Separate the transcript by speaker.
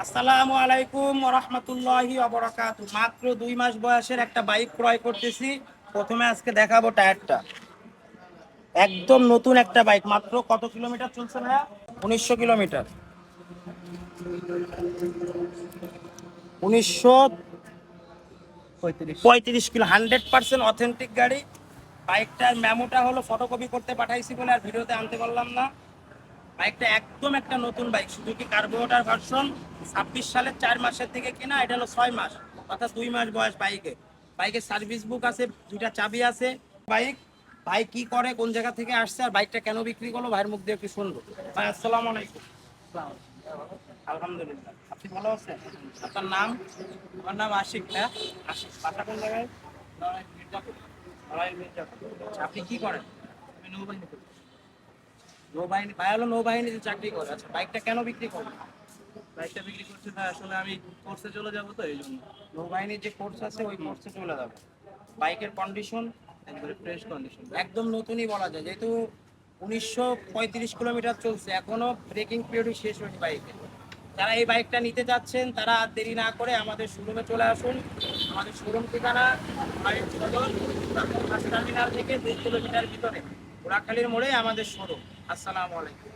Speaker 1: আসসালামু আলাইকুম ওয়া রাহমাতুল্লাহি ওয়া বারাকাতুহু। মাত্র 2 মাস বয়সের একটা বাইক ক্রয় করতেছি। প্রথমে আজকে দেখাবো টায়ারটা। একদম নতুন একটা বাইক, মাত্র কত কিলোমিটার চলছে ভাইয়া? 1900 কিলোমিটার। 1935 কিলো, 100% অথেন্টিক গাড়ি। বাইকটার মেমোটা হলো ফটোকপি করতে পাঠাইছি বলে আর ভিডিওতে আনতে পারলাম না। বাইকটা একদম একটা নতুন বাইক, সুজুকি কার্বোরেটর ভার্সন, 26 সালের 4 মাসের দিকে কিনা। এটা হলো 6 মাস, অর্থাৎ 2 মাস বয়স বাইকে। বাইকের সার্ভিস বুক আছে, 2টা চাবি আছে। বাইক ভাই কি করে, কোন জায়গা থেকে আসছে, আর বাইকটা কেন বিক্রি করলো, ভাইয়ের মুখ দিয়ে একটু শুনবো। ভাই আসসালামু আলাইকুম। আলহামদুলিল্লাহ, আপনি ভালো আছেন? আপনার নাম?
Speaker 2: আমার নাম আশিক না।
Speaker 1: আশিক। বাসা কোন জায়গায়? নড়াইল মির্জাপুর। আচ্ছা, আপনি কি করেন?
Speaker 2: আমি নৌবাহিনী করি।
Speaker 1: নৌবাহিনী। ভাই হলো নৌবাহিনীতে চাকরি করে। আচ্ছা, বাইকটা কেন বিক্রি করবেন?
Speaker 2: বাইকটা বিক্রি করছি না, আসলে আমি কোর্সে চলে যাবো তো এই জন্য।
Speaker 1: নৌবাহিনীর যে কোর্স আছে ওই কোর্সে চলে যাবে। বাইকের কন্ডিশন
Speaker 2: একবারে ফ্রেশ কন্ডিশন।
Speaker 1: একদম নতুনই বলা যায়, যেহেতু 1935 কিলোমিটার চলছে, এখনো ব্রেকিং পিরিয়ড শেষ হয়নি বাইকে। যারা এই বাইকটা নিতে চাচ্ছেন তারা আর দেরি না করে আমাদের শোরুমে চলে আসুন। আমাদের শোরুম ঠিকানা বাড়ির সদর, বাস টার্মিনাল থেকে 2 কিলোমিটার ভিতরে, ঘোড়াখালীর মোড়ে আমাদের শোরুম। আসসালামু আলাইকুম।